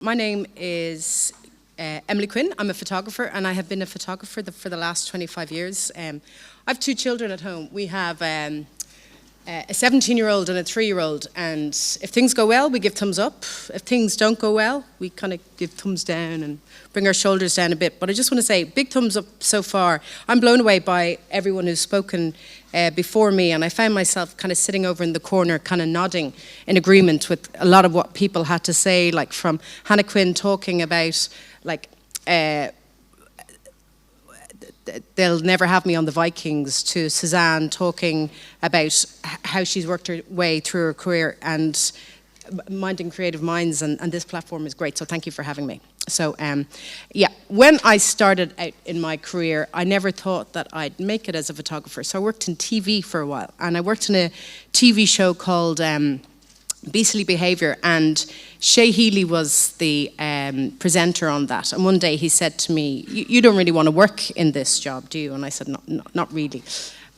My name is Emily Quinn. I'm a photographer, and I have been a photographer for the last 25 years. I have two children at home. We have a 17-year-old and a 3-year-old, and if things go well, we give thumbs up. If things don't go well, we kind of give thumbs down and bring our shoulders down a bit. But I just want to say, big thumbs up so far. I'm blown away by everyone who's spoken before me, and I found myself kind of sitting over in the corner, kind of nodding in agreement with a lot of what people had to say, like from Hannah Quinn talking about, like, they'll never have me on the Vikings, to Suzanne talking about how she's worked her way through her career and minding creative minds, and this platform is great, so thank you for having me. So yeah, when I started out in my career, I never thought that I'd make it as a photographer. So I worked in TV for a while, and I worked in a TV show called Beastly Behaviour, and Shay Healy was the presenter on that. And one day he said to me, you don't really want to work in this job, do you? And I said, not really.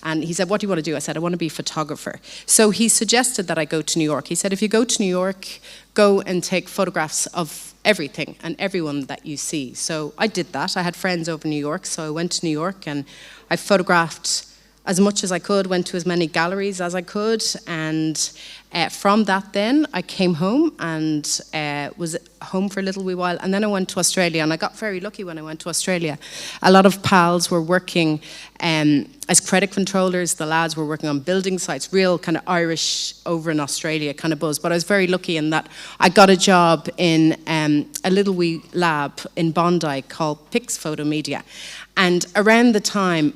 And he said, what do you want to do? I said, I want to be a photographer. So he suggested that I go to New York. He said, if you go to New York, go and take photographs of everything and everyone that you see. So I did that. I had friends over in New York, so I went to New York and I photographed as much as I could, went to as many galleries as I could, and from that then I came home and was home for a little wee while, and then I went to Australia, and I got very lucky when I went to Australia. A lot of pals were working as credit controllers, the lads were working on building sites, real kind of Irish over in Australia kind of buzz, but I was very lucky in that I got a job in a little wee lab in Bondi called Pix Photo Media, and around the time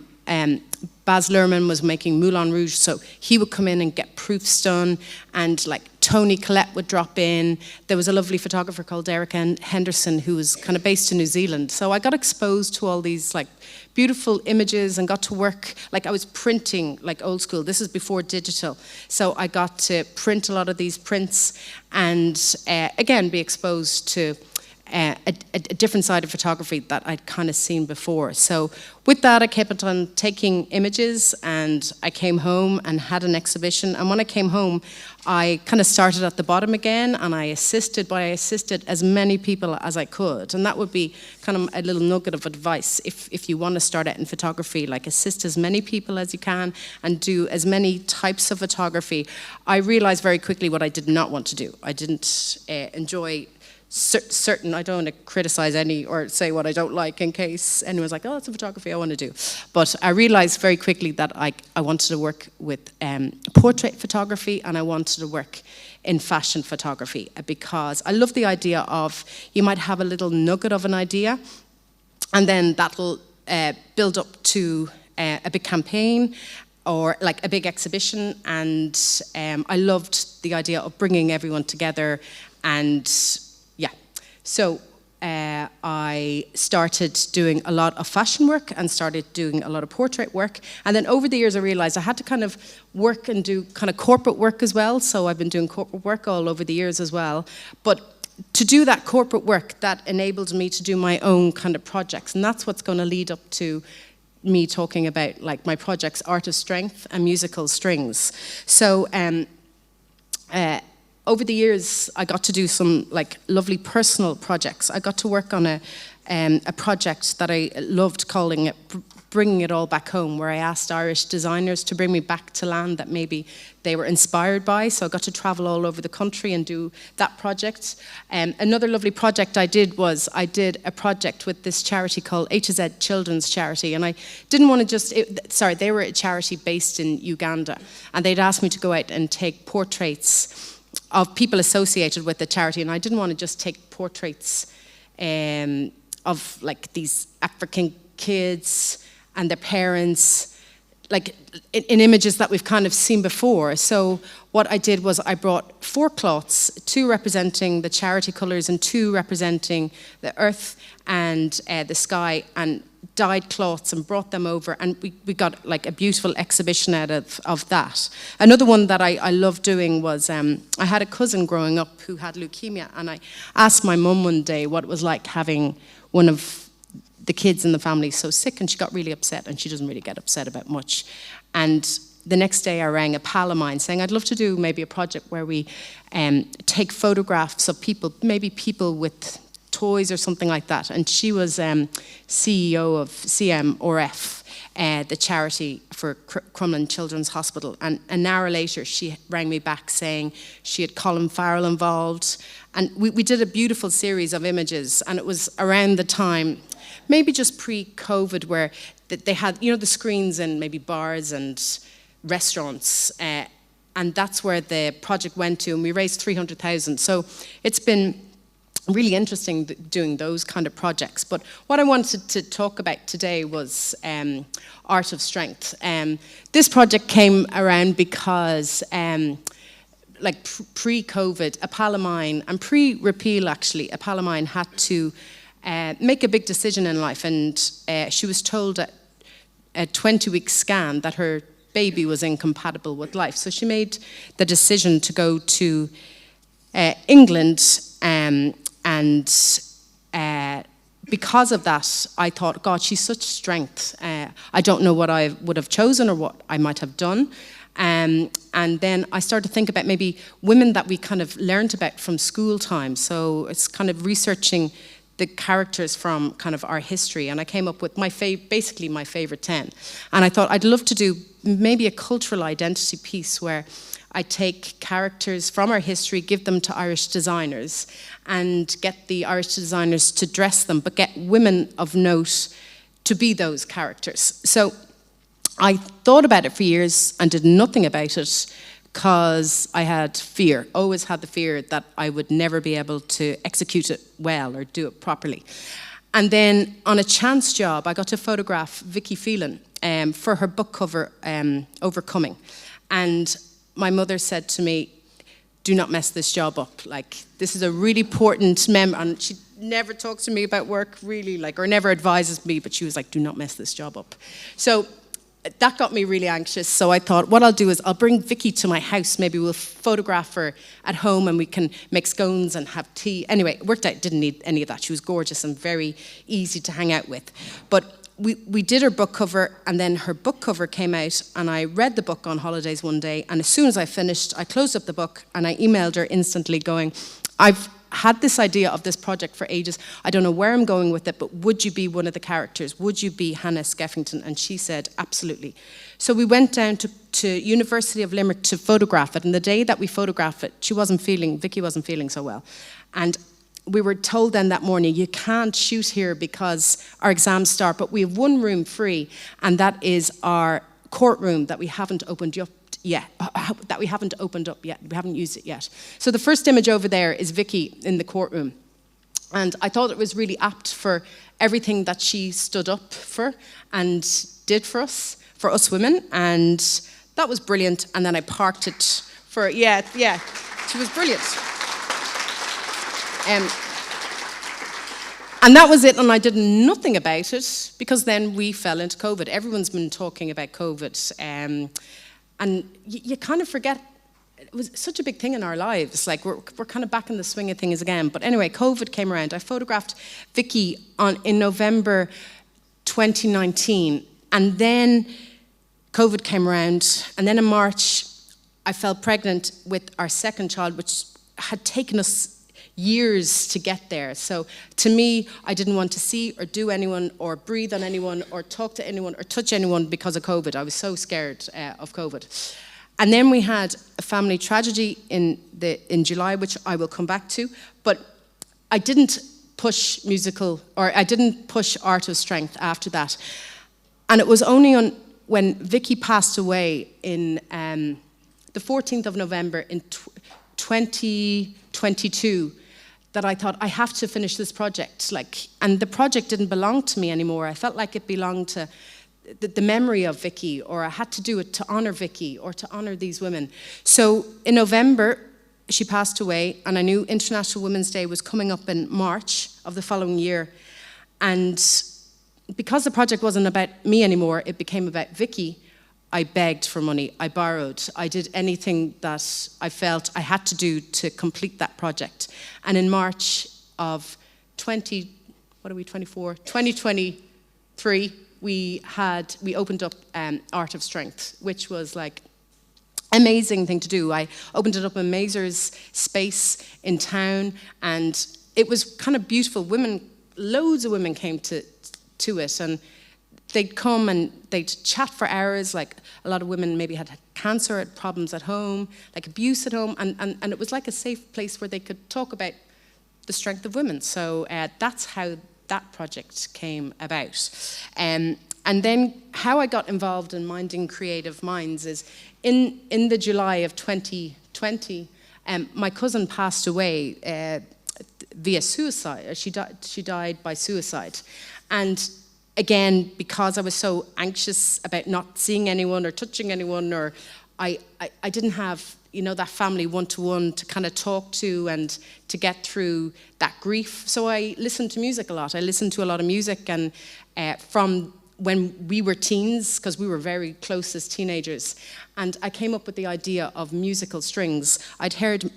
Baz Luhrman was making Moulin Rouge, so he would come in and get proofs done, and like Tony Collette would drop in. There was a lovely photographer called Derek Henderson who was kind of based in New Zealand. So I got exposed to all these like beautiful images and got to work, like I was printing like old school. This is before digital. So I got to print a lot of these prints and again, be exposed to a different side of photography that I'd kind of seen before. So with that, I kept on taking images, and I came home and had an exhibition. And when I came home, I kind of started at the bottom again, and I assisted as many people as I could. And that would be kind of a little nugget of advice if you want to start out in photography, like assist as many people as you can and do as many types of photography. I realized very quickly what I did not want to do. I didn't enjoy certain, I don't want to criticize any or say what I don't like in case anyone's like, oh, that's a photography I want to do. But I realized very quickly that I wanted to work with portrait photography, and I wanted to work in fashion photography, because I love the idea of, you might have a little nugget of an idea, and then that'll build up to a big campaign or like a big exhibition. And I loved the idea of bringing everyone together. And yeah, so I started doing a lot of fashion work and started doing a lot of portrait work. And then over the years I realized I had to kind of work and do kind of corporate work as well. So I've been doing corporate work all over the years as well. But to do that corporate work, that enabled me to do my own kind of projects. And that's what's going to lead up to me talking about like my projects, Art of Strength and Musical Strings. So over the years, I got to do some like lovely personal projects. I got to work on a project that I loved, calling it Bringing It All Back Home, where I asked Irish designers to bring me back to land that maybe they were inspired by. So I got to travel all over the country and do that project. Another lovely project I did was I did a project with this charity called A to Z Children's Charity, and I didn't want to just, they were a charity based in Uganda, and they'd asked me to go out and take portraits of people associated with the charity, and I didn't want to just take portraits of like these African kids and their parents, like in images that we've kind of seen before. So what I did was I brought 4 cloths, 2 representing the charity colours and 2 representing the earth and the sky, and dyed cloths and brought them over, and we got like a beautiful exhibition out of that. Another one that I loved doing was, I had a cousin growing up who had leukemia, and I asked my mum one day what it was like having one of the kids in the family so sick, and she got really upset, and she doesn't really get upset about much. And the next day I rang a pal of mine saying, I'd love to do maybe a project where we take photographs of people, maybe people with toys or something like that. And she was CEO of CMRF, the charity for Crumlin Children's Hospital. And an hour later, she rang me back saying she had Colin Farrell involved. And we did a beautiful series of images. And it was around the time, maybe just pre-COVID, where they had, you know, the screens in maybe bars and restaurants. And that's where the project went to. And we raised 300,000. So it's been really interesting doing those kind of projects. But what I wanted to talk about today was Art of Strength. This project came around because like pre-COVID, a pal of mine, and pre-repeal actually, a pal of mine had to make a big decision in life, and she was told at a 20-week scan that her baby was incompatible with life. So she made the decision to go to England, and because of that, I thought, God, she's such strength. I don't know what I would have chosen or what I might have done. And then I started to think about maybe women that we kind of learned about from school time. So it's kind of researching the characters from kind of our history. And I came up with basically my favorite 10. And I thought I'd love to do maybe a cultural identity piece where I take characters from our history, give them to Irish designers, and get the Irish designers to dress them, but get women of note to be those characters. So I thought about it for years and did nothing about it because I had fear, always had the fear that I would never be able to execute it well or do it properly. And then on a chance job, I got to photograph Vicky Phelan for her book cover, Overcoming. And my mother said to me, do not mess this job up. Like, this is a really important and she never talks to me about work, really, like, or never advises me, but she was like, do not mess this job up. So that got me really anxious. So I thought, what I'll do is I'll bring Vicky to my house. Maybe we'll photograph her at home and we can make scones and have tea. Anyway, it worked out, didn't need any of that. She was gorgeous and very easy to hang out with. But we did her book cover, and then her book cover came out, and I read the book on holidays one day, and as soon as I finished, I closed up the book and I emailed her instantly going, I've had this idea of this project for ages. I don't know where I'm going with it, but would you be one of the characters? Would you be Hannah Skeffington? And she said, absolutely. So we went down to University of Limerick to photograph it, and the day that we photographed it, Vicky wasn't feeling so well. And we were told then that morning, you can't shoot here because our exams start, but we have one room free, and that is our courtroom that we haven't opened up yet. We haven't used it yet. So the first image over there is Vicky in the courtroom. And I thought it was really apt for everything that she stood up for and did for us women. And that was brilliant. And then I parked it for, she was brilliant. And that was it, and I did nothing about it, because then we fell into COVID. Everyone's been talking about COVID, and you kind of forget, it was such a big thing in our lives. Like, we're kind of back in the swing of things again. But anyway, COVID came around. I photographed Vicky in November 2019, and then COVID came around, and then in March, I fell pregnant with our second child, which had taken us years to get there. So to me, I didn't want to see or do anyone or breathe on anyone or talk to anyone or touch anyone because of COVID. I was so scared of COVID. And then we had a family tragedy in July, which I will come back to. But I didn't push Art of Strength after that. And it was only when Vicky passed away in the 14th of November in 2022 that I thought, I have to finish this project. And the project didn't belong to me anymore. I felt like it belonged to the memory of Vicky, or I had to do it to honor Vicky or to honor these women. So in November, she passed away, and I knew International Women's Day was coming up in March of the following year. And because the project wasn't about me anymore, it became about Vicky. I begged for money, I borrowed, I did anything that I felt I had to do to complete that project. And in March of 2023, we opened up Art of Strength, which was like amazing thing to do. I opened it up in Mazer's space in town, and it was kind of beautiful. Loads of women came to it, and they'd come and they'd chat for hours. Like, a lot of women maybe had cancer, had problems at home, like abuse at home, and it was like a safe place where they could talk about the strength of women. So that's how that project came about. And then how I got involved in Minding Creative Minds is in the July of 2020, my cousin passed away via suicide. She died by suicide. And again, because I was so anxious about not seeing anyone or touching anyone, or I didn't have, that family one-to-one to kind of talk to and to get through that grief. So I listened to music a lot. I listened to a lot of music, and from when we were teens, because we were very close as teenagers, and I came up with the idea of musical strings. I'd heard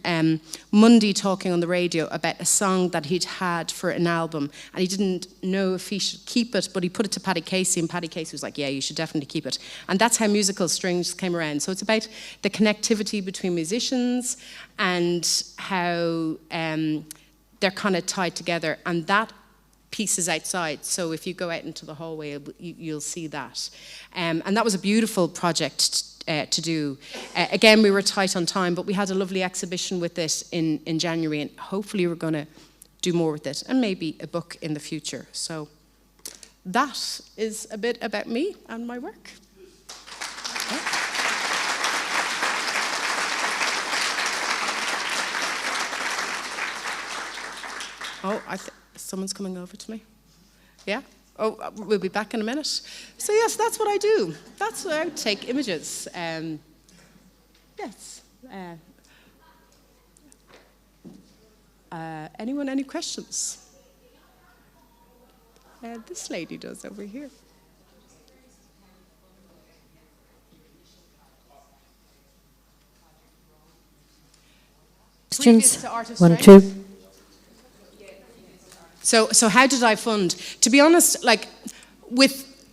Mundy talking on the radio about a song that he'd had for an album, and he didn't know if he should keep it, but he put it to Paddy Casey, and Paddy Casey was like, yeah, you should definitely keep it. And that's how musical strings came around. So it's about the connectivity between musicians and how they're kind of tied together, and that piece is outside, so if you go out into the hallway, you'll see that. And that was a beautiful project to do. Again, we were tight on time, but we had a lovely exhibition with it in January, and hopefully we're going to do more with it, and maybe a book in the future. So that is a bit about me and my work. Oh, someone's coming over to me. Yeah? Oh, we'll be back in a minute. So yes, that's what I do. That's what I would take images. Yes. Anyone, any questions? This lady does over here. Questions? 1, 2. So how did I fund? To be honest, like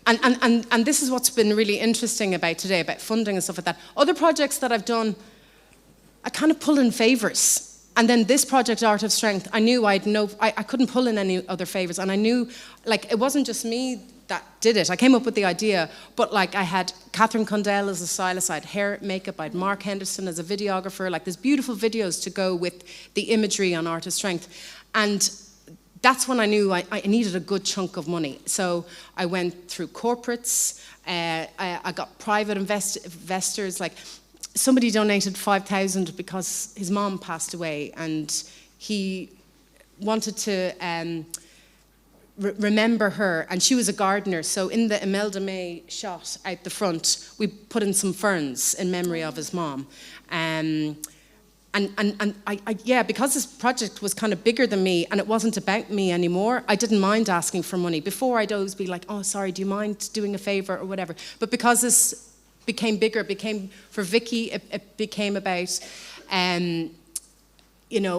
and this is what's been really interesting about today, about funding and stuff like that. Other projects that I've done, I kind of pull in favors. And then this project, Art of Strength, I knew I couldn't pull in any other favors. And I knew, like, it wasn't just me that did it. I came up with the idea, but like I had Catherine Condell as a stylist, I had hair, makeup, I had Mark Henderson as a videographer. Like, there's beautiful videos to go with the imagery on Art of Strength. And that's when I knew I needed a good chunk of money. So I went through corporates, I got private investors. Like, somebody donated 5,000 because his mom passed away, and he wanted to remember her, and she was a gardener. So in the Imelda May shot out the front, we put in some ferns in memory of his mom. And yeah, because this project was kind of bigger than me and it wasn't about me anymore, I didn't mind asking for money. Before, I'd always be like, oh, sorry, do you mind doing a favor or whatever? But because this became bigger, it became, for Vicky, it became about,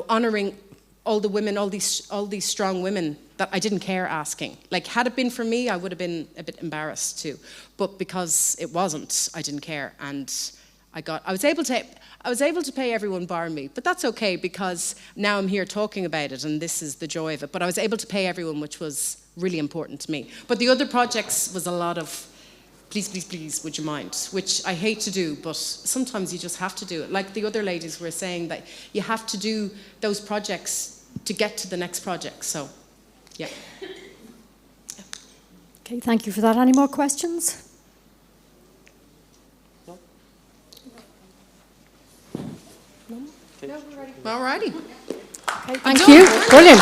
honouring all the women, all these strong women that I didn't care asking. Like, had it been for me, I would have been a bit embarrassed too. But because it wasn't, I didn't care, and I was able to pay everyone bar me, but that's okay because now I'm here talking about it, and this is the joy of it. But I was able to pay everyone, which was really important to me. But the other projects was a lot of, please, please, please, would you mind? Which I hate to do, but sometimes you just have to do it. Like the other ladies were saying, that you have to do those projects to get to the next project. So, yeah. Okay, thank you for that. Any more questions? No, we're ready. All righty. Okay, thank you. Brilliant.